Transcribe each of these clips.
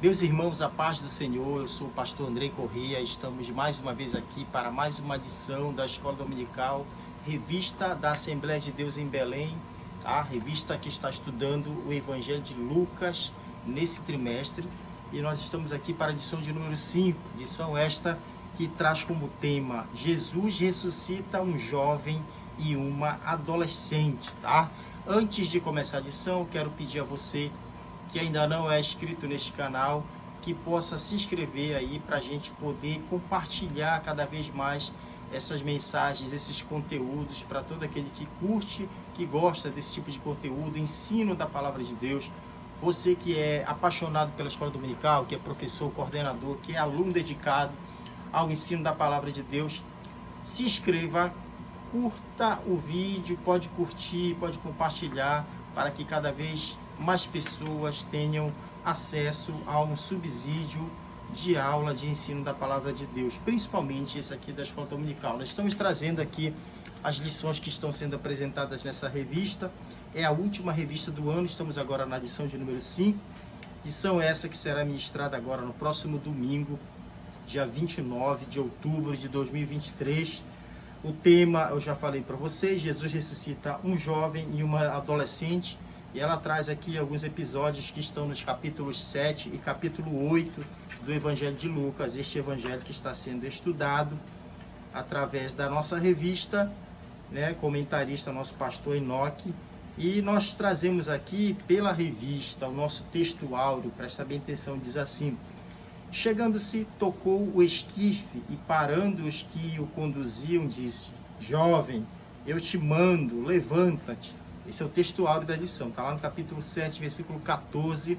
Meus irmãos, a paz do Senhor, eu sou o pastor Andrei Corrêa, estamos mais uma vez aqui para mais uma lição da Escola Dominical, revista da Assembleia de Deus em Belém, a revista que está estudando o Evangelho de Lucas nesse trimestre, e nós estamos aqui para a lição de número 5, lição esta que traz como tema Jesus ressuscita um jovem e uma adolescente, tá? Antes de começar a lição, quero pedir a você que ainda não é inscrito neste canal, que possa se inscrever aí para a gente poder compartilhar cada vez mais essas mensagens, esses conteúdos para todo aquele que curte, que gosta desse tipo de conteúdo, ensino da palavra de Deus. Você que é apaixonado pela escola dominical, que é professor, coordenador, que é aluno dedicado ao ensino da palavra de Deus, se inscreva, curta o vídeo, pode curtir, pode compartilhar, para que cada vez mais pessoas tenham acesso a um subsídio de aula de ensino da palavra de Deus, principalmente esse aqui da Escola Dominical. Nós estamos trazendo aqui as lições que estão sendo apresentadas nessa revista. É a última revista do ano, estamos agora na lição de número 5. Lição essa que será ministrada agora no próximo domingo, dia 29 de outubro de 2023. O tema, eu já falei para vocês, Jesus ressuscita um jovem e uma adolescente. E ela traz aqui alguns episódios que estão nos capítulos 7 e capítulo 8 do Evangelho de Lucas. Este evangelho que está sendo estudado através da nossa revista, né, comentarista, nosso pastor Enoque. E nós trazemos aqui pela revista o nosso texto áureo, presta bem atenção, diz assim: chegando-se, tocou o esquife e parando os que o conduziam, disse: jovem, eu te mando, levanta-te. Esse é o texto áureo da lição, está lá no capítulo 7, versículo 14.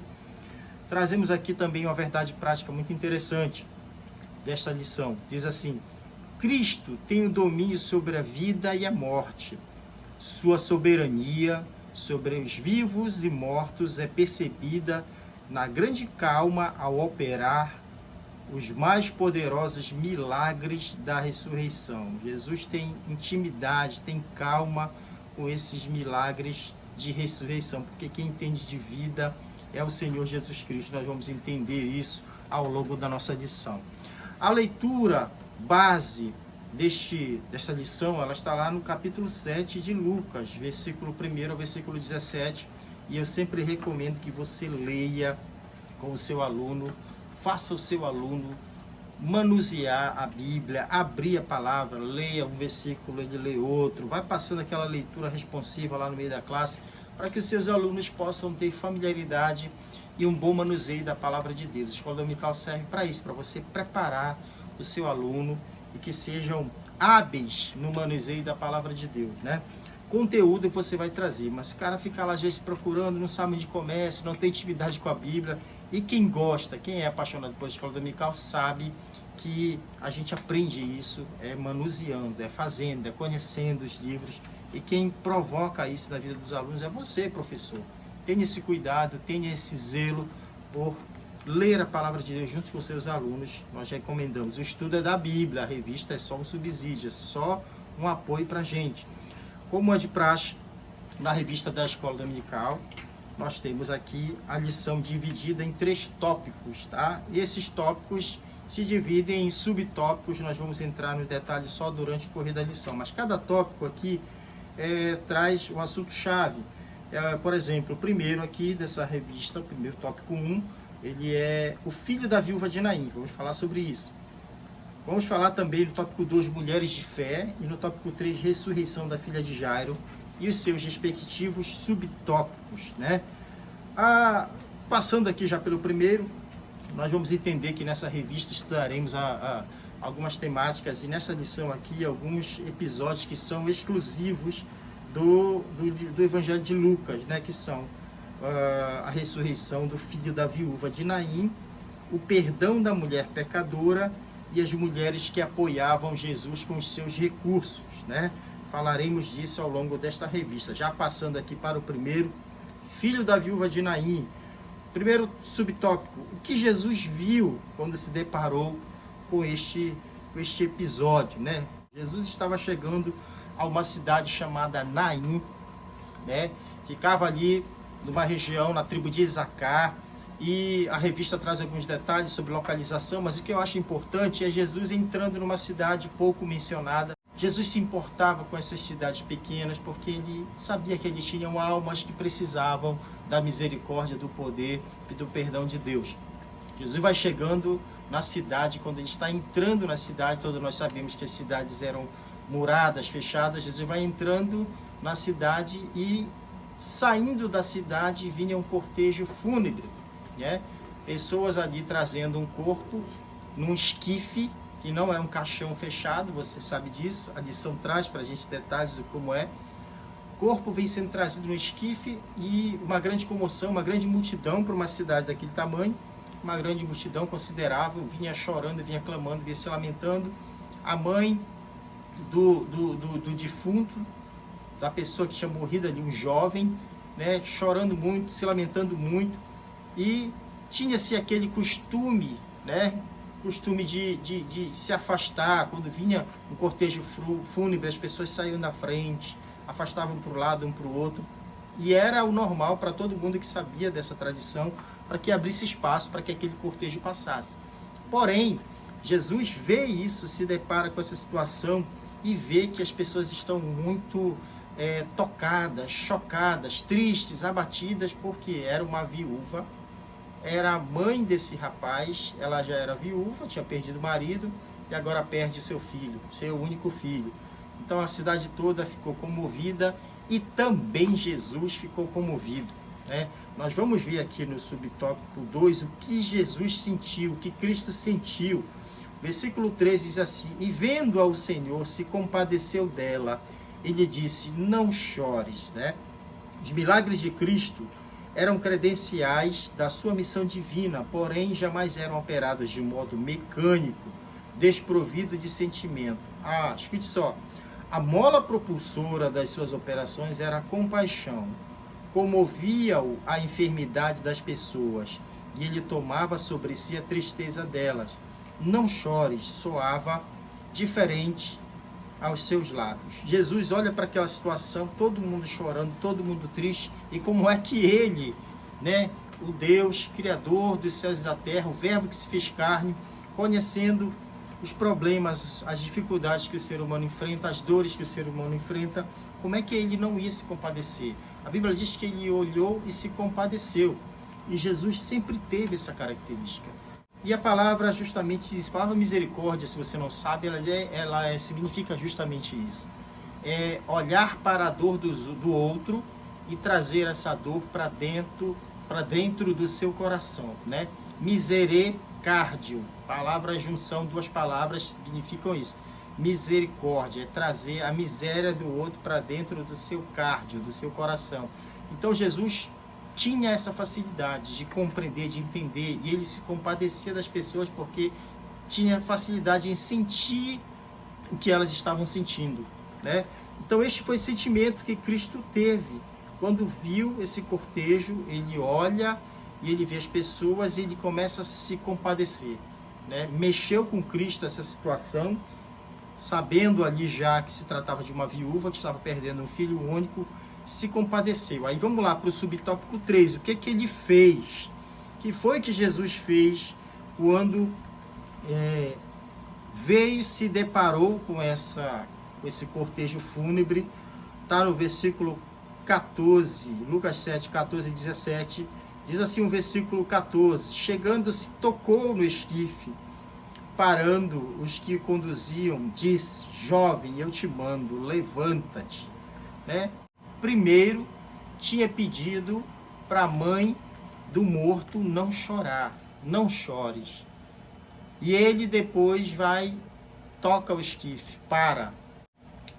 Trazemos aqui também uma verdade prática muito interessante desta lição. Diz assim: Cristo tem o domínio sobre a vida e a morte. Sua soberania sobre os vivos e mortos é percebida na grande calma ao operar os mais poderosos milagres da ressurreição. Jesus tem intimidade, tem calma com esses milagres de ressurreição, porque quem entende de vida é o Senhor Jesus Cristo. Nós vamos entender isso ao longo da nossa lição. A leitura base desta lição, ela está lá no capítulo 7 de Lucas, versículo 1 ao versículo 17, e eu sempre recomendo que você leia com o seu aluno, faça o seu aluno manusear a Bíblia, abrir a palavra, leia um versículo, ele lê outro, vai passando aquela leitura responsiva lá no meio da classe, para que os seus alunos possam ter familiaridade e um bom manuseio da palavra de Deus. A escola dominical serve para isso, para você preparar o seu aluno e que sejam hábeis no manuseio da palavra de Deus, né? Conteúdo você vai trazer, mas o cara fica lá às vezes procurando, não sabe onde começa, não tem intimidade com a Bíblia. E quem gosta, quem é apaixonado pela escola dominical, sabe que a gente aprende isso manuseando, fazendo, conhecendo os livros. E quem provoca isso na vida dos alunos é você, professor. Tenha esse cuidado, tenha esse zelo por ler a palavra de Deus junto com seus alunos. Nós recomendamos. O estudo é da Bíblia, a revista é só um subsídio, é só um apoio para a gente. Como é de praxe, na revista da Escola Dominical, nós temos aqui a lição dividida em 3 tópicos, tá? E esses tópicos se dividem em subtópicos, nós vamos entrar no detalhe só durante o correr da lição, mas cada tópico aqui traz um assunto-chave. Por exemplo, o primeiro aqui dessa revista, o primeiro tópico 1, ele é o filho da viúva de Naim, vamos falar sobre isso. Vamos falar também no tópico 2, mulheres de fé, e no tópico 3, ressurreição da filha de Jairo, e os seus respectivos subtópicos, né? Passando aqui já pelo primeiro, nós vamos entender que nessa revista estudaremos algumas temáticas, e nessa lição aqui alguns episódios que são exclusivos do Evangelho de Lucas, né? Que são a ressurreição do filho da viúva de Naim, o perdão da mulher pecadora e as mulheres que apoiavam Jesus com os seus recursos, né? Falaremos disso ao longo desta revista. Já passando aqui para o primeiro, filho da viúva de Naim. Primeiro subtópico, o que Jesus viu quando se deparou com este episódio, né? Jesus estava chegando a uma cidade chamada Naim, né? Ficava ali numa região, na tribo de Isacar, e a revista traz alguns detalhes sobre localização, mas o que eu acho importante é Jesus entrando numa cidade pouco mencionada. Jesus se importava com essas cidades pequenas porque ele sabia que eles tinham almas que precisavam da misericórdia, do poder e do perdão de Deus. Jesus vai chegando na cidade, quando ele está entrando na cidade, todos nós sabemos que as cidades eram muradas, fechadas. Jesus vai entrando na cidade e saindo da cidade vinha um cortejo fúnebre, né? Pessoas ali trazendo um corpo num esquife, que não é um caixão fechado, você sabe disso, a lição traz para a gente detalhes do como é. O corpo vem sendo trazido no esquife e uma grande comoção, uma grande multidão para uma cidade daquele tamanho, uma grande multidão considerável, vinha chorando, vinha clamando, vinha se lamentando. A mãe do defunto, da pessoa que tinha morrido ali, um jovem, né, chorando muito, se lamentando muito, e tinha-se aquele costume, né, costume de se afastar. Quando vinha um cortejo fúnebre, as pessoas saíam da frente, afastavam para o lado, um para o outro, e era o normal para todo mundo que sabia dessa tradição, para que abrisse espaço para que aquele cortejo passasse. Porém, Jesus vê isso, se depara com essa situação e vê que as pessoas estão muito tocadas, chocadas, tristes, abatidas, porque era uma viúva, era a mãe desse rapaz, ela já era viúva, tinha perdido o marido e agora perde seu filho, seu único filho. Então a cidade toda ficou comovida e também Jesus ficou comovido, né? Nós vamos ver aqui no subtópico 2 o que Jesus sentiu, o que Cristo sentiu. Versículo 13 diz assim: e vendo ao Senhor, se compadeceu dela. Ele disse, não chores, né? Os milagres de Cristo eram credenciais da sua missão divina, porém jamais eram operados de modo mecânico, desprovido de sentimento. Escute só, a mola propulsora das suas operações era a compaixão. Comovia-o a enfermidade das pessoas e ele tomava sobre si a tristeza delas. Não chores, soava diferente aos seus lábios. Jesus olha para aquela situação, todo mundo chorando, todo mundo triste, e como é que ele, né, o Deus, Criador dos céus e da terra, o Verbo que se fez carne, conhecendo os problemas, as dificuldades que o ser humano enfrenta, as dores que o ser humano enfrenta, como é que ele não ia se compadecer? A Bíblia diz que ele olhou e se compadeceu, e Jesus sempre teve essa característica. E a palavra justamente diz, a palavra misericórdia, se você não sabe, ela significa justamente isso. É olhar para a dor do outro e trazer essa dor para dentro do seu coração, né? Misericórdia, palavra junção, duas palavras significam isso. Misericórdia é trazer a miséria do outro para dentro do seu cardio, do seu coração. Então Jesus tinha essa facilidade de compreender, de entender, e ele se compadecia das pessoas porque tinha facilidade em sentir o que elas estavam sentindo, né? Então este foi o sentimento que Cristo teve quando viu esse cortejo. Ele olha e ele vê as pessoas e ele começa a se compadecer, né? Mexeu com Cristo essa situação, sabendo ali já que se tratava de uma viúva que estava perdendo um filho único, se compadeceu. Aí vamos lá para o subtópico 3. O que que ele fez? O que foi que Jesus fez quando veio, se deparou com esse cortejo fúnebre? Está no versículo 14, Lucas 7, 14 e 17. Diz assim o versículo 14: chegando-se, tocou no esquife, parando os que conduziam, disse, jovem, eu te mando, levanta-te, né? Primeiro, tinha pedido para a mãe do morto não chorar, não chores. E ele depois toca o esquife, para.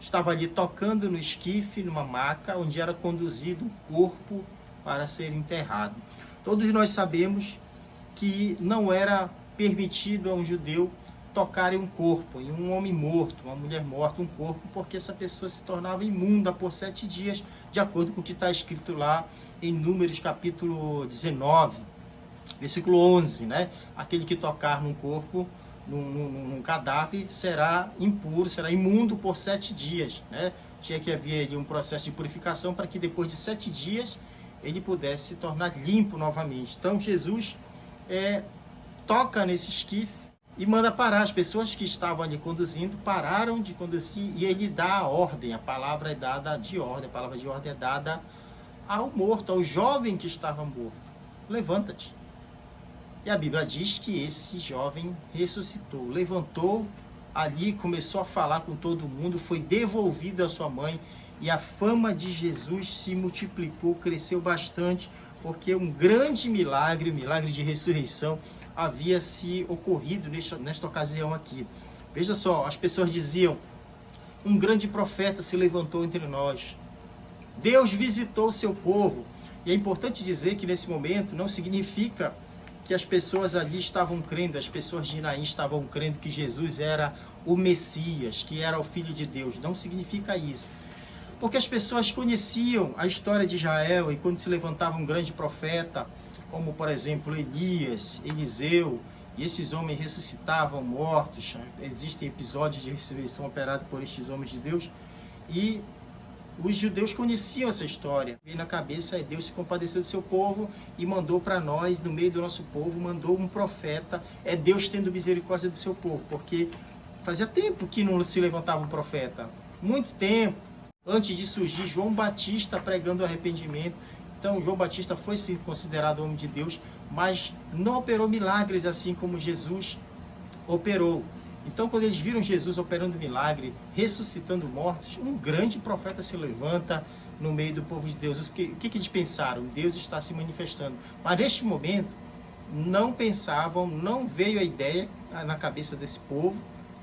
Estava ali tocando no esquife, numa maca, onde era conduzido o corpo para ser enterrado. Todos nós sabemos que não era permitido a um judeu tocar em um corpo, em um homem morto, uma mulher morta, um corpo, porque essa pessoa se tornava imunda por 7 dias, de acordo com o que está escrito lá em Números capítulo 19, versículo 11, né? Aquele que tocar num corpo, num cadáver, será impuro, será imundo por 7 dias, né? Tinha que haver ali um processo de purificação para que depois de 7 dias ele pudesse se tornar limpo novamente. Então Jesus toca nesse esquife e manda parar. As pessoas que estavam ali conduzindo pararam de conduzir e ele dá a ordem. A palavra é dada de ordem, a palavra de ordem é dada ao morto, ao jovem que estava morto. Levanta-te. E a Bíblia diz que esse jovem ressuscitou, levantou ali, começou a falar com todo mundo, foi devolvido à sua mãe e a fama de Jesus se multiplicou, cresceu bastante, porque um grande milagre, o milagre de ressurreição, havia se ocorrido nesta ocasião aqui. Veja só, as pessoas diziam, um grande profeta se levantou entre nós. Deus visitou o seu povo. E é importante dizer que nesse momento não significa que as pessoas ali estavam crendo, as pessoas de Naim estavam crendo que Jesus era o Messias, que era o Filho de Deus. Não significa isso. Porque as pessoas conheciam a história de Israel e quando se levantava um grande profeta, como por exemplo Elias, Eliseu, e esses homens ressuscitavam mortos. Existem episódios de ressurreição operados por estes homens de Deus e os judeus conheciam essa história. Veio na cabeça, Deus se compadeceu do seu povo e mandou para nós, no meio do nosso povo, mandou um profeta. É Deus tendo misericórdia do seu povo, porque fazia tempo que não se levantava um profeta. Muito tempo, antes de surgir João Batista pregando arrependimento. Então, João Batista foi sim considerado homem de Deus, mas não operou milagres assim como Jesus operou. Então, quando eles viram Jesus operando milagre, ressuscitando mortos, um grande profeta se levanta no meio do povo de Deus. O que eles pensaram? Deus está se manifestando. Mas neste momento, não pensavam, não veio a ideia na cabeça desse povo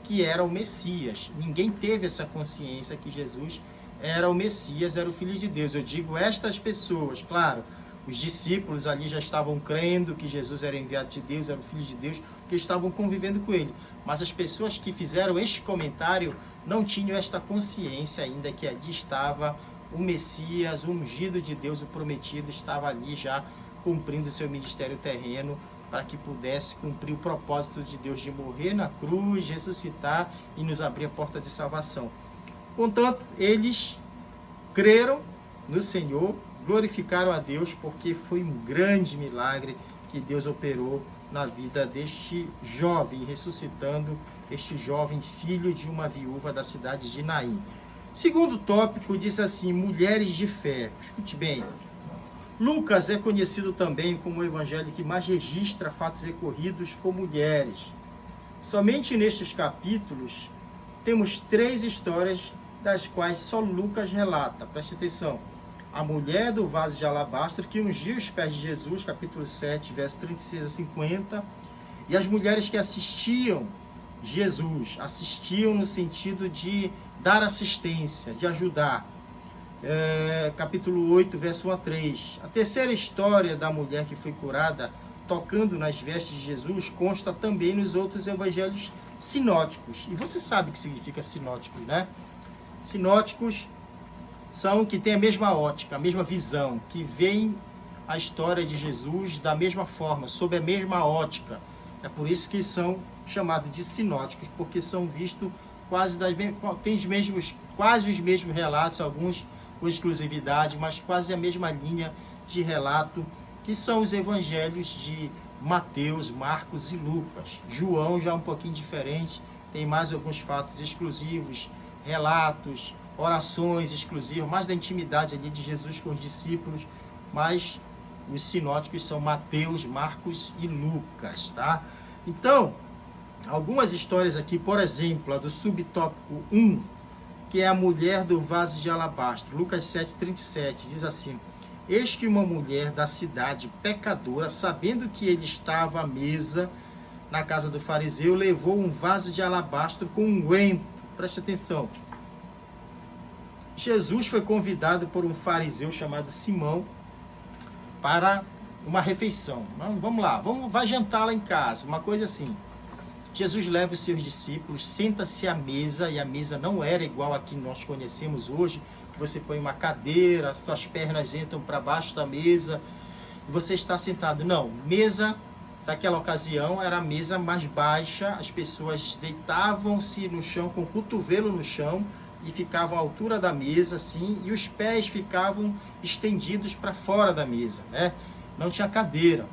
que era o Messias. Ninguém teve essa consciência que Jesus era o Messias, era o Filho de Deus. Eu digo estas pessoas, claro, os discípulos ali já estavam crendo que Jesus era enviado de Deus, era o Filho de Deus, porque estavam convivendo com ele. Mas as pessoas que fizeram este comentário não tinham esta consciência ainda que ali estava o Messias, o ungido de Deus, o prometido, estava ali já cumprindo seu ministério terreno para que pudesse cumprir o propósito de Deus de morrer na cruz, ressuscitar e nos abrir a porta de salvação. Contanto, eles creram no Senhor, glorificaram a Deus, porque foi um grande milagre que Deus operou na vida deste jovem, ressuscitando este jovem filho de uma viúva da cidade de Naim. Segundo tópico diz assim, mulheres de fé. Escute bem, Lucas é conhecido também como o evangelho que mais registra fatos recorridos com mulheres. Somente nestes capítulos temos 3 histórias das quais só Lucas relata. Preste atenção. A mulher do vaso de alabastro que ungiu os pés de Jesus, capítulo 7, verso 36 a 50. E as mulheres que assistiam Jesus, assistiam no sentido de dar assistência, de ajudar. Capítulo 8, verso 1 a 3. A terceira história da mulher que foi curada, tocando nas vestes de Jesus, consta também nos outros evangelhos sinóticos. E você sabe o que significa sinóticos, né? Sinóticos são que têm a mesma ótica, a mesma visão, que veem a história de Jesus da mesma forma, sob a mesma ótica. É por isso que são chamados de sinóticos, porque são vistos tem quase os mesmos relatos, alguns com exclusividade, mas quase a mesma linha de relato, que são os evangelhos de Mateus, Marcos e Lucas. João já é um pouquinho diferente, tem mais alguns fatos exclusivos, relatos, orações exclusivas, mais da intimidade ali de Jesus com os discípulos, mas os sinóticos são Mateus, Marcos e Lucas, tá? Então, algumas histórias aqui, por exemplo, a do subtópico 1, que é a mulher do vaso de alabastro, Lucas 7,37, diz assim, eis que uma mulher da cidade pecadora, sabendo que ele estava à mesa na casa do fariseu, levou um vaso de alabastro com unguento. Preste atenção. Jesus foi convidado por um fariseu chamado Simão para uma refeição. Vamos lá, vai jantar lá em casa, uma coisa assim. Jesus leva os seus discípulos, senta-se à mesa, e a mesa não era igual a que nós conhecemos hoje, que você põe uma cadeira, as suas pernas entram para baixo da mesa, e você está sentado. Não, mesa daquela ocasião era a mesa mais baixa, as pessoas deitavam-se no chão, com o cotovelo no chão, e ficavam à altura da mesa, assim, e os pés ficavam estendidos para fora da mesa, né? Não tinha cadeira.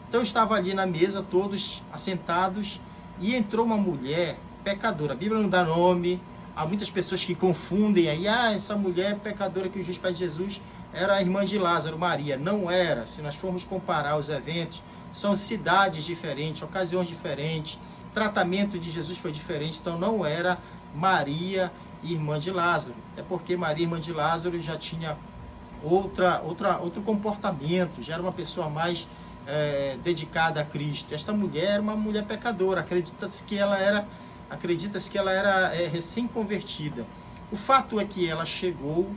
Então estava ali na mesa, todos assentados, e entrou uma mulher pecadora. A Bíblia não dá nome, há muitas pessoas que confundem aí, essa mulher pecadora que os dias para Jesus era a irmã de Lázaro, Maria. Não era. Se nós formos comparar os eventos, são cidades diferentes, ocasiões diferentes, tratamento de Jesus foi diferente, então não era Maria, irmã de Lázaro. É porque Maria, irmã de Lázaro, já tinha outro comportamento, já era uma pessoa mais dedicada a Cristo. Esta mulher era uma mulher pecadora, acredita-se que ela era recém-convertida. O fato é que ela chegou,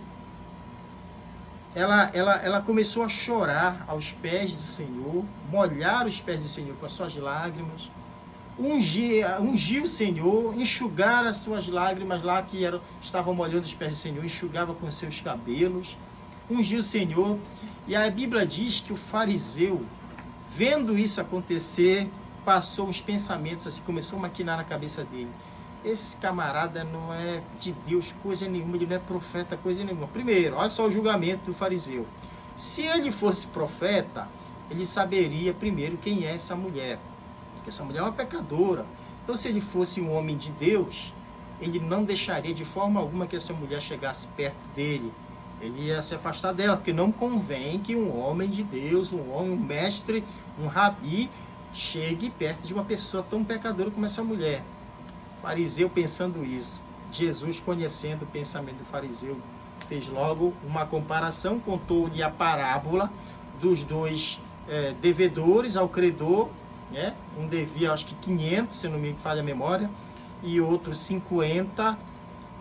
ela começou a chorar aos pés do Senhor, molhar os pés do Senhor com as suas lágrimas, ungir o Senhor, enxugar as suas lágrimas lá que estavam molhando os pés do Senhor, enxugava com os seus cabelos, ungiu o Senhor. E a Bíblia diz que o fariseu, vendo isso acontecer, passou os pensamentos, assim, começou a maquinar na cabeça dele. Esse camarada não é de Deus coisa nenhuma, ele não é profeta coisa nenhuma. Primeiro, olha só o julgamento do fariseu. Se ele fosse profeta, ele saberia primeiro quem é essa mulher. Porque essa mulher é uma pecadora. Então, se ele fosse um homem de Deus, ele não deixaria de forma alguma que essa mulher chegasse perto dele. Ele ia se afastar dela, porque não convém que um homem de Deus, um mestre, um rabi, chegue perto de uma pessoa tão pecadora como essa mulher. O fariseu pensando isso, Jesus, conhecendo o pensamento do fariseu, fez logo uma comparação, contou-lhe a parábola dos dois devedores ao credor, né? Um devia acho que 500, se não me falha a memória, e outro 50.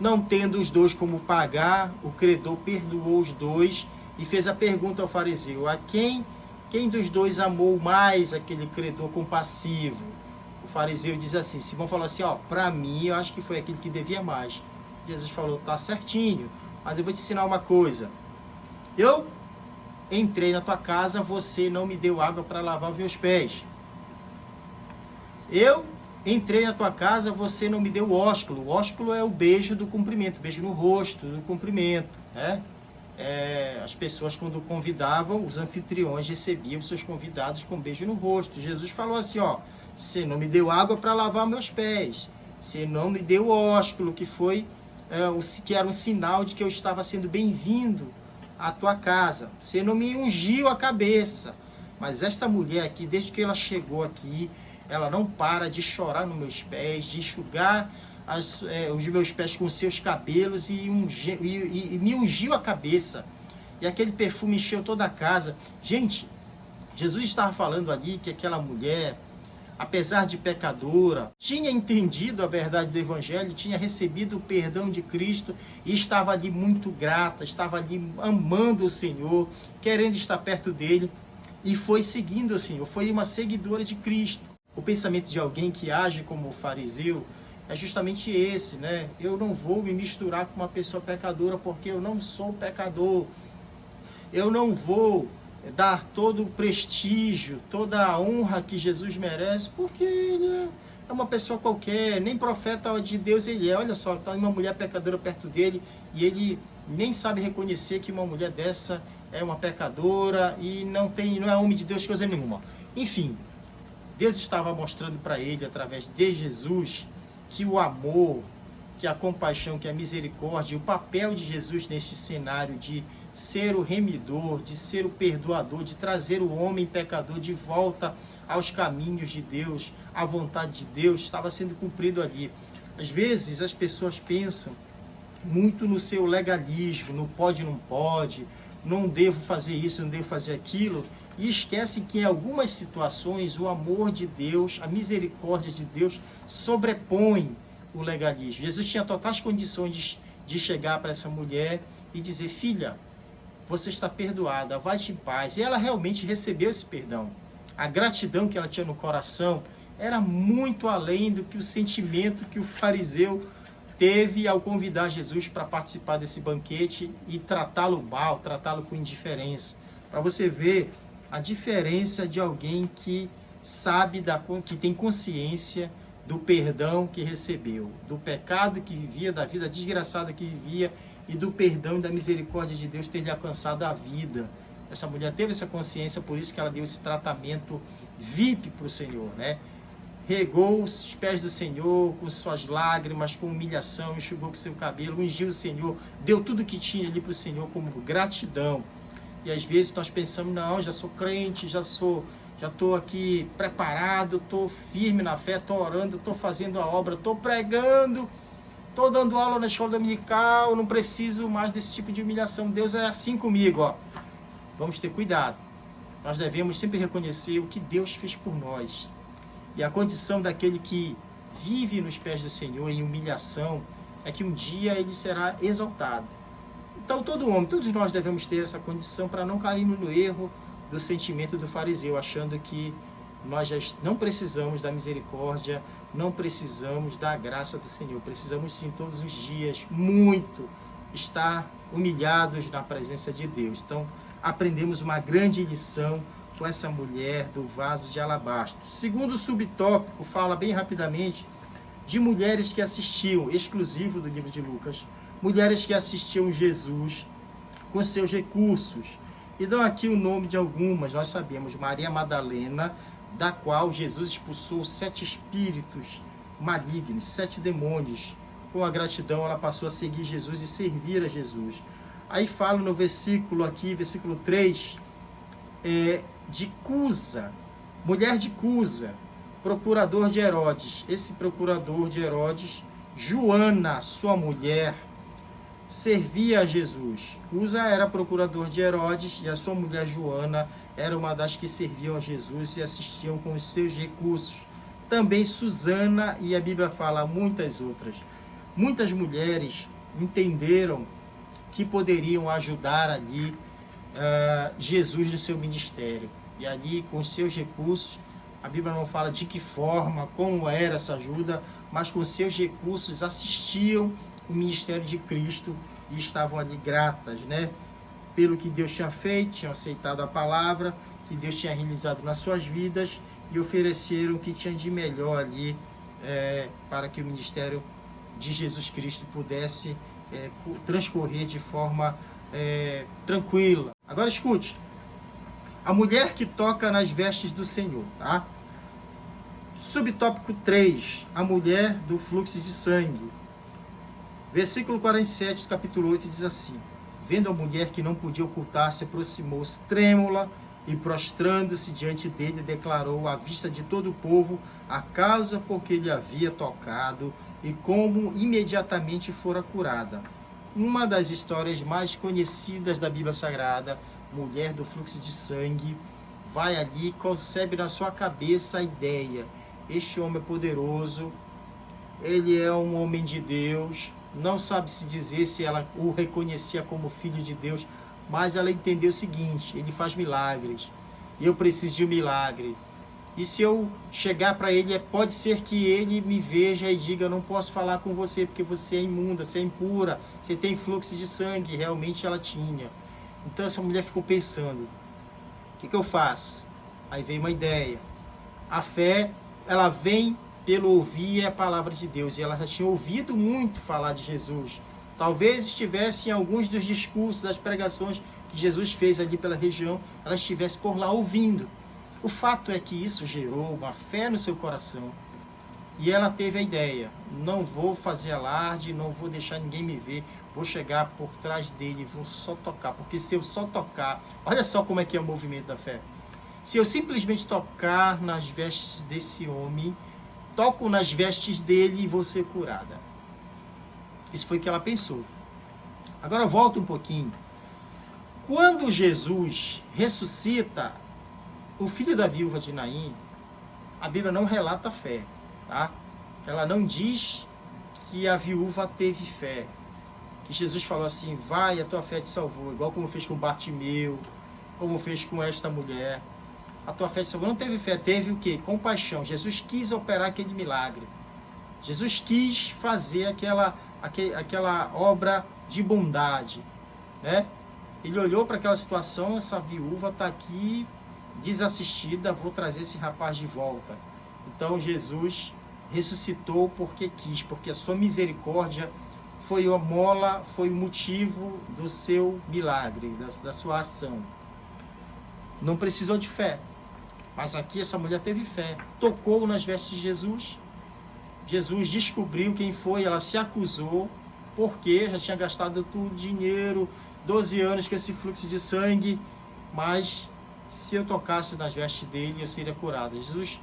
Não tendo os dois como pagar, o credor perdoou os dois e fez a pergunta ao fariseu: a quem dos dois amou mais aquele credor compassivo? O fariseu diz assim, Simão falou assim, para mim eu acho que foi aquele que devia mais. Jesus falou, tá certinho, mas eu vou te ensinar uma coisa. Eu entrei na tua casa, você não me deu água para lavar os meus pés. Eu entrei na tua casa, você não me deu o ósculo. O ósculo é o beijo do cumprimento, beijo no rosto, do cumprimento, né? As pessoas, quando convidavam, os anfitriões recebiam seus convidados com beijo no rosto. Jesus falou assim, você não me deu água para lavar meus pés, você não me deu o ósculo, que era um sinal de que eu estava sendo bem-vindo à tua casa, você não me ungiu a cabeça. Mas esta mulher aqui, desde que ela chegou aqui, ela não para de chorar nos meus pés, de enxugar os meus pés com os seus cabelos e me ungiu a cabeça. E aquele perfume encheu toda a casa. Gente, Jesus estava falando ali que aquela mulher, apesar de pecadora, tinha entendido a verdade do Evangelho, tinha recebido o perdão de Cristo e estava ali muito grata, estava ali amando o Senhor, querendo estar perto dele e foi seguindo o Senhor, foi uma seguidora de Cristo. O pensamento de alguém que age como fariseu é justamente esse, né? Eu não vou me misturar com uma pessoa pecadora porque eu não sou pecador. Eu não vou dar todo o prestígio, toda a honra que Jesus merece, porque ele é uma pessoa qualquer, nem profeta de Deus ele é. Olha só, está uma mulher pecadora perto dele e ele nem sabe reconhecer que uma mulher dessa é uma pecadora e não é homem de Deus coisa nenhuma. Enfim, Deus estava mostrando para ele, através de Jesus, que o amor, que a compaixão, que a misericórdia, o papel de Jesus nesse cenário de ser o remidor, de ser o perdoador, de trazer o homem pecador de volta aos caminhos de Deus, à vontade de Deus, estava sendo cumprido ali. Às vezes as pessoas pensam muito no seu legalismo, no pode, não pode, não devo fazer isso, não devo fazer aquilo, e esquecem que em algumas situações o amor de Deus, a misericórdia de Deus sobrepõe o legalismo. Jesus tinha totais condições de chegar para essa mulher e dizer, filha, você está perdoada, vai-te em paz. E ela realmente recebeu esse perdão. A gratidão que ela tinha no coração era muito além do que o sentimento que o fariseu teve ao convidar Jesus para participar desse banquete e tratá-lo mal, tratá-lo com indiferença. Para você ver a diferença de alguém que sabe, que tem consciência do perdão que recebeu, do pecado que vivia, da vida desgraçada que vivia e do perdão e da misericórdia de Deus ter lhe alcançado a vida. Essa mulher teve essa consciência, por isso que ela deu esse tratamento VIP para o Senhor, né? Regou os pés do Senhor com suas lágrimas, com humilhação, enxugou com seu cabelo, ungiu o Senhor, deu tudo o que tinha ali para o Senhor como gratidão. E às vezes nós pensamos, não, já sou crente, já estou aqui preparado, estou firme na fé, estou orando, estou fazendo a obra, estou pregando, estou dando aula na escola dominical, não preciso mais desse tipo de humilhação. Deus é assim comigo, ó. Vamos ter cuidado. Nós devemos sempre reconhecer o que Deus fez por nós. E a condição daquele que vive nos pés do Senhor em humilhação é que um dia ele será exaltado. Então todo homem, todos nós devemos ter essa condição para não cairmos no erro do sentimento do fariseu, achando que nós já não precisamos da misericórdia, não precisamos da graça do Senhor. Precisamos sim todos os dias, muito, estar humilhados na presença de Deus. Então aprendemos uma grande lição com essa mulher do vaso de alabastro. Segundo subtópico, fala bem rapidamente de mulheres que assistiam, exclusivo do livro de Lucas, mulheres que assistiam Jesus com seus recursos. E dão aqui o nome de algumas. Nós sabemos, Maria Madalena, da qual Jesus expulsou 7 espíritos malignos, 7 demônios. Com a gratidão, ela passou a seguir Jesus e servir a Jesus. Aí fala no versículo aqui, versículo 3, de Cusa, mulher de Cusa, procurador de Herodes. Esse procurador de Herodes, Joana, sua mulher, servia a Jesus. Cusa era procurador de Herodes e a sua mulher Joana era uma das que serviam a Jesus e assistiam com os seus recursos. Também Susana, e a Bíblia fala muitas outras. Muitas mulheres entenderam que poderiam ajudar ali Jesus no seu ministério. E ali, com seus recursos, a Bíblia não fala de que forma, como era essa ajuda, mas com seus recursos assistiam o ministério de Cristo e estavam ali gratas, né? Pelo que Deus tinha feito, tinham aceitado a palavra, que Deus tinha realizado nas suas vidas e ofereceram o que tinha de melhor ali para que o ministério de Jesus Cristo pudesse transcorrer de forma tranquila. Agora escute, a mulher que toca nas vestes do Senhor, tá? Subtópico 3, a mulher do fluxo de sangue. Versículo 47 do capítulo 8 diz assim: vendo a mulher que não podia ocultar-se, aproximou-se trêmula e prostrando-se diante dele, declarou à vista de todo o povo a causa por que ele havia tocado e como imediatamente fora curada. Uma das histórias mais conhecidas da Bíblia Sagrada, mulher do fluxo de sangue, vai ali e concebe na sua cabeça a ideia: este homem é poderoso, ele é um homem de Deus. Não sabe se dizer se ela o reconhecia como filho de Deus, mas ela entendeu o seguinte: ele faz milagres, e eu preciso de um milagre. E se eu chegar para ele, pode ser que ele me veja e diga: eu não posso falar com você porque você é imunda, você é impura, você tem fluxo de sangue. Realmente ela tinha. Então essa mulher ficou pensando: o que eu faço? Aí veio uma ideia. A fé, ela vem pelo ouvir a palavra de Deus, e ela já tinha ouvido muito falar de Jesus. Talvez estivesse em alguns dos discursos, das pregações que Jesus fez ali pela região, ela estivesse por lá ouvindo. O fato é que isso gerou uma fé no seu coração, e ela teve a ideia: não vou fazer alarde, não vou deixar ninguém me ver, vou chegar por trás dele, vou só tocar, porque se eu só tocar, olha só como é que é o movimento da fé. Se eu simplesmente tocar nas vestes desse homem, toco nas vestes dele e vou ser curada. Isso foi o que ela pensou. Agora volta um pouquinho. Quando Jesus ressuscita o filho da viúva de Naim, a Bíblia não relata a fé, tá? Ela não diz que a viúva teve fé, que Jesus falou assim: vai, a tua fé te salvou, igual como fez com Bartimeu, como fez com esta mulher. A tua fé te salvou. Não teve fé, teve o quê? Compaixão. Jesus quis operar aquele milagre. Jesus quis fazer aquela obra de bondade, né? Ele olhou para aquela situação: essa viúva está aqui desassistida, vou trazer esse rapaz de volta. Então Jesus ressuscitou porque quis, porque a sua misericórdia foi a mola, foi o motivo do seu milagre, da sua ação. Não precisou de fé, mas aqui essa mulher teve fé, tocou nas vestes de Jesus. Jesus descobriu quem foi, ela se acusou, porque já tinha gastado tudo, dinheiro, 12 anos com esse fluxo de sangue, mas se eu tocasse nas vestes dele, eu seria curada. Jesus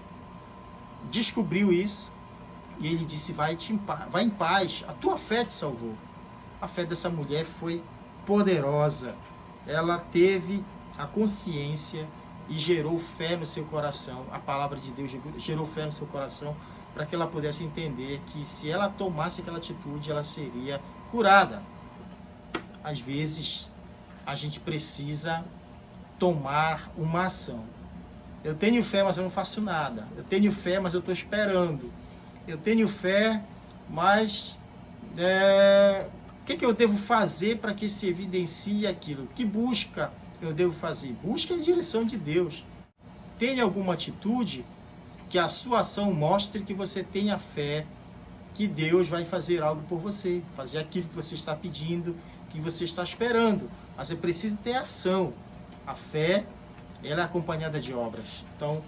descobriu isso e ele disse, vai em paz, a tua fé te salvou. A fé dessa mulher foi poderosa, ela teve a consciência e gerou fé no seu coração, a palavra de Deus gerou fé no seu coração, para que ela pudesse entender que se ela tomasse aquela atitude, ela seria curada. Às vezes, a gente precisa tomar uma ação. Eu tenho fé, mas eu não faço nada. Eu tenho fé, mas eu estou esperando. Eu tenho fé, mas o que eu devo fazer para que se evidencie aquilo? Que busca eu devo fazer? Busca a direção de Deus. Tenha alguma atitude que a sua ação mostre que você tenha fé, que Deus vai fazer algo por você, fazer aquilo que você está pedindo, que você está esperando. Mas você precisa ter ação. A fé, ela é acompanhada de obras. Então,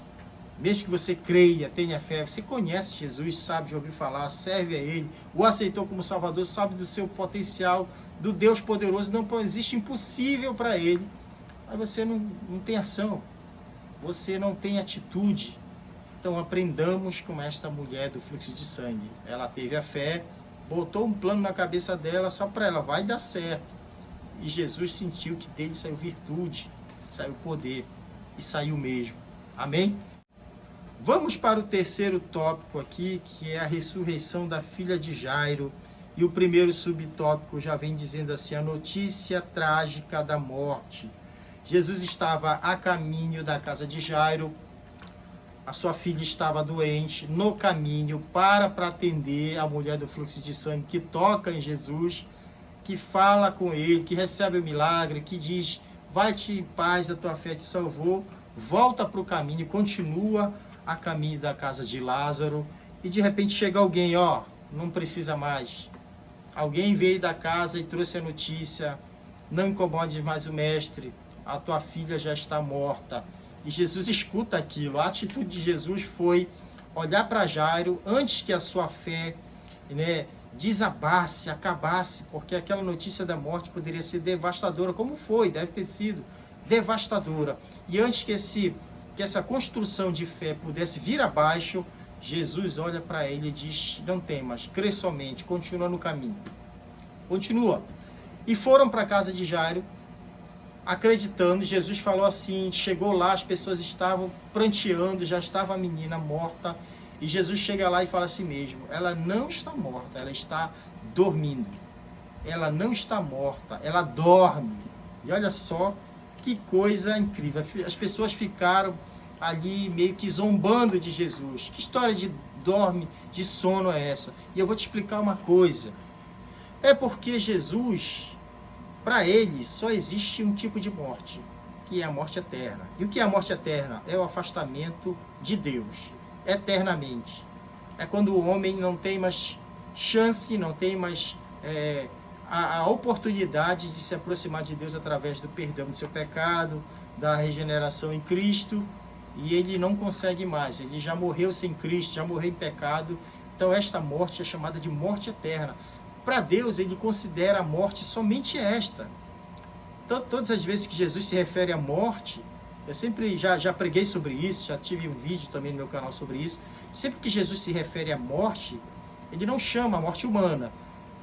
mesmo que você creia, tenha fé, você conhece Jesus, sabe de ouvir falar, serve a Ele, o aceitou como Salvador, sabe do seu potencial, do Deus poderoso, não existe impossível para Ele, mas você não tem ação, você não tem atitude. Então aprendamos com esta mulher do fluxo de sangue. Ela teve a fé, botou um plano na cabeça dela, só para ela, vai dar certo. E Jesus sentiu que dele saiu virtude, saiu poder, e saiu mesmo. Amém? Vamos para o terceiro tópico aqui, que é a ressurreição da filha de Jairo. E o primeiro subtópico já vem dizendo assim, a notícia trágica da morte. Jesus estava a caminho da casa de Jairo, a sua filha estava doente, no caminho para atender a mulher do fluxo de sangue, que toca em Jesus, que fala com ele, que recebe o milagre, que diz, vai-te em paz, a tua fé te salvou, volta para o caminho, continua a caminho da casa de Lázaro, e de repente chega alguém, não precisa mais. Alguém veio da casa e trouxe a notícia, não incomodes mais o mestre, a tua filha já está morta. E Jesus escuta aquilo. A atitude de Jesus foi olhar para Jairo antes que a sua fé desabasse, acabasse, porque aquela notícia da morte poderia ser devastadora, como foi, deve ter sido devastadora. E antes que essa construção de fé pudesse vir abaixo, Jesus olha para ele e diz, não temas, crê somente, continua no caminho. Continua. E foram para a casa de Jairo, acreditando. Jesus falou assim, chegou lá, as pessoas estavam pranteando, já estava a menina morta, e Jesus chega lá e fala assim mesmo, ela não está morta, ela está dormindo. Ela não está morta, ela dorme. E olha só que coisa incrível, as pessoas ficaram ali meio que zombando de Jesus. Que história de dorme, de sono é essa? E eu vou te explicar uma coisa, é porque Jesus, para ele, só existe um tipo de morte, que é a morte eterna. E o que é a morte eterna? É o afastamento de Deus, eternamente. É quando o homem não tem mais chance, não tem mais a oportunidade de se aproximar de Deus através do perdão do seu pecado, da regeneração em Cristo, e ele não consegue mais. Ele já morreu sem Cristo, já morreu em pecado. Então esta morte é chamada de morte eterna. Para Deus, ele considera a morte somente esta. Todas as vezes que Jesus se refere à morte, eu sempre já preguei sobre isso, já tive um vídeo também no meu canal sobre isso. Sempre que Jesus se refere à morte, ele não chama a morte humana.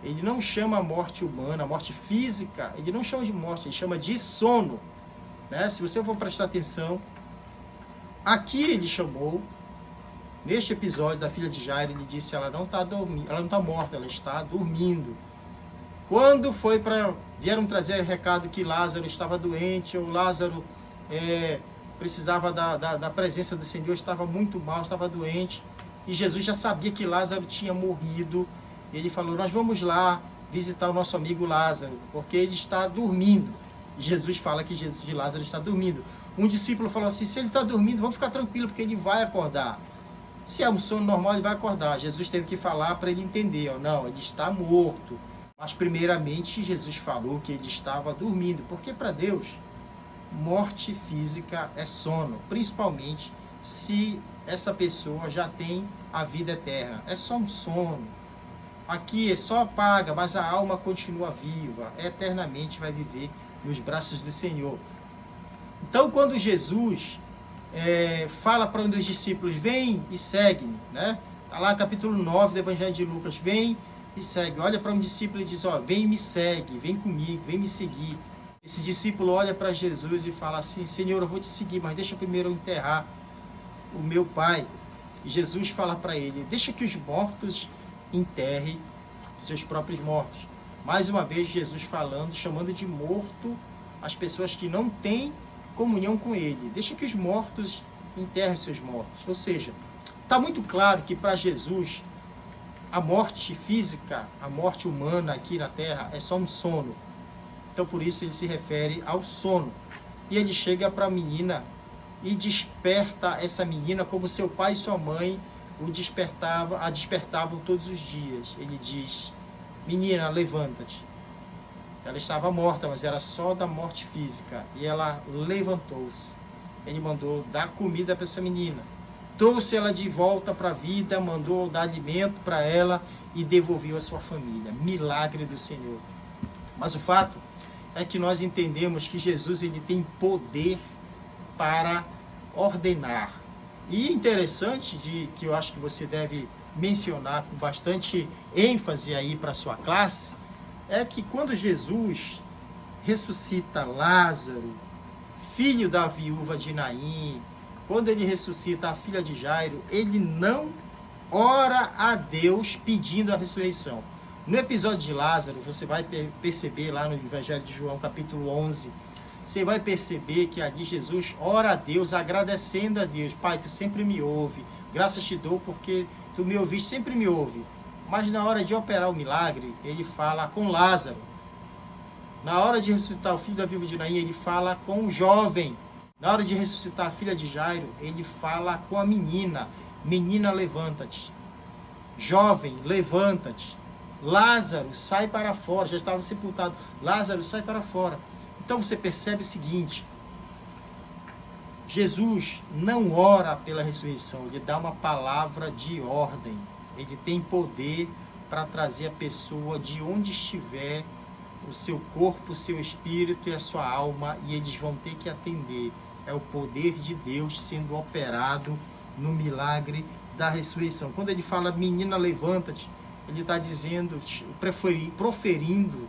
Ele não chama a morte humana, a morte física, ele não chama de morte, ele chama de sono. Se você for prestar atenção, aqui ele chamou, neste episódio da filha de Jairo, ele disse, ela não está dormindo, ela não está morta, ela está dormindo. Quando vieram trazer o recado que Lázaro estava doente, ou Lázaro precisava da presença do Senhor, estava muito mal, estava doente, e Jesus já sabia que Lázaro tinha morrido, e ele falou, nós vamos lá visitar o nosso amigo Lázaro, porque ele está dormindo. E Jesus fala que Lázaro está dormindo. Um discípulo falou assim, se ele está dormindo, vamos ficar tranquilo, porque ele vai acordar. Se é um sono normal, ele vai acordar. Jesus teve que falar para ele entender, não, ele está morto. Mas primeiramente Jesus falou que ele estava dormindo, porque para Deus, morte física é sono, principalmente se essa pessoa já tem a vida eterna. É só um sono. Aqui é só apaga, mas a alma continua viva, eternamente vai viver nos braços do Senhor. Então, quando Jesus fala para um dos discípulos, vem e segue-me, né? Está lá capítulo 9 do Evangelho de Lucas, vem e segue. Olha para um discípulo e diz, vem e me segue, vem comigo, vem me seguir. Esse discípulo olha para Jesus e fala assim, Senhor, eu vou te seguir, mas deixa primeiro eu enterrar o meu pai. E Jesus fala para ele, deixa que os mortos enterrem seus próprios mortos. Mais uma vez Jesus falando, chamando de morto as pessoas que não têm comunhão com ele. Deixa que os mortos enterrem seus mortos. Ou seja, está muito claro que para Jesus a morte física, a morte humana aqui na Terra é só um sono. Então por isso ele se refere ao sono. E ele chega para a menina e desperta essa menina como seu pai e sua mãe a despertavam todos os dias. Ele diz, menina, levanta-te. Ela estava morta, mas era só da morte física. E ela levantou-se. Ele mandou dar comida para essa menina. Trouxe ela de volta para a vida, mandou dar alimento para ela e devolveu a sua família. Milagre do Senhor. Mas o fato é que nós entendemos que Jesus ele tem poder para ordenar. E interessante, que eu acho que você deve mencionar com bastante ênfase aí para a sua classe, é que quando Jesus ressuscita Lázaro, filho da viúva de Naim, quando ele ressuscita a filha de Jairo, ele não ora a Deus pedindo a ressurreição. No episódio de Lázaro, você vai perceber lá no Evangelho de João, capítulo 11, você vai perceber que ali Jesus ora a Deus, agradecendo a Deus. Pai, tu sempre me ouve, graças te dou porque tu me ouviste, sempre me ouve. Mas na hora de operar o milagre, ele fala com Lázaro. Na hora de ressuscitar o filho da viúva de Naim, ele fala com o jovem. Na hora de ressuscitar a filha de Jairo, ele fala com a menina. Menina, levanta-te. Jovem, levanta-te. Lázaro, sai para fora. Já estava sepultado. Lázaro, sai para fora. Então você percebe o seguinte, Jesus não ora pela ressurreição, ele dá uma palavra de ordem. Ele tem poder para trazer a pessoa de onde estiver, o seu corpo, o seu espírito e a sua alma, e eles vão ter que atender. É o poder de Deus sendo operado no milagre da ressurreição. Quando ele fala, menina, levanta-te, ele está dizendo, proferindo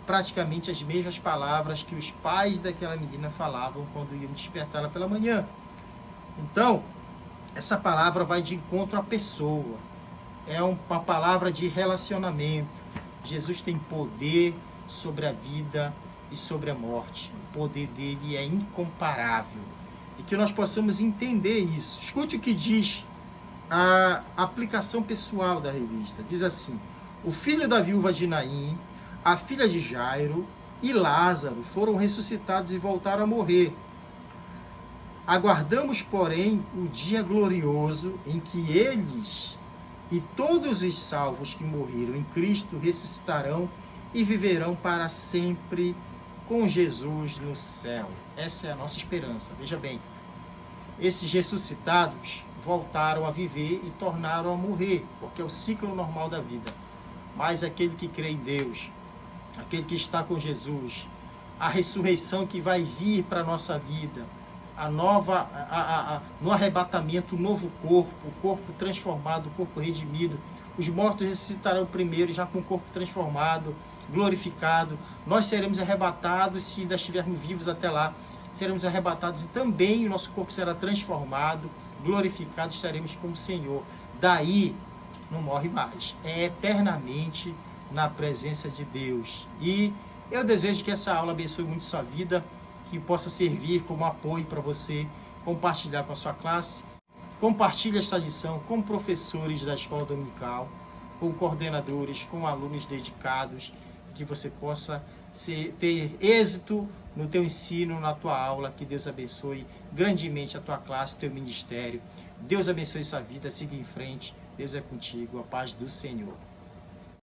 praticamente as mesmas palavras que os pais daquela menina falavam quando iam despertá-la pela manhã. Então, essa palavra vai de encontro à pessoa. É uma palavra de relacionamento. Jesus tem poder sobre a vida e sobre a morte. O poder dele é incomparável. E que nós possamos entender isso. Escute o que diz a aplicação pessoal da revista. Diz assim, o filho da viúva de Naim, a filha de Jairo e Lázaro foram ressuscitados e voltaram a morrer. Aguardamos, porém, o dia glorioso em que eles e todos os salvos que morreram em Cristo ressuscitarão e viverão para sempre com Jesus no céu. Essa é a nossa esperança. Veja bem, esses ressuscitados voltaram a viver e tornaram a morrer, porque é o ciclo normal da vida. Mas aquele que crê em Deus, aquele que está com Jesus, a ressurreição que vai vir para a nossa vida, no arrebatamento, o novo corpo, o corpo transformado, o corpo redimido. Os mortos ressuscitarão primeiro, já com o corpo transformado, glorificado. Nós seremos arrebatados, se ainda estivermos vivos até lá, seremos arrebatados e também o nosso corpo será transformado, glorificado, estaremos com o Senhor. Daí, não morre mais. É eternamente na presença de Deus. E eu desejo que essa aula abençoe muito sua vida, que possa servir como apoio para você compartilhar com a sua classe. Compartilhe esta lição com professores da escola dominical, com coordenadores, com alunos dedicados, que você possa ter êxito no teu ensino, na tua aula. Que Deus abençoe grandemente a tua classe, teu ministério. Deus abençoe sua vida, siga em frente. Deus é contigo, a paz do Senhor.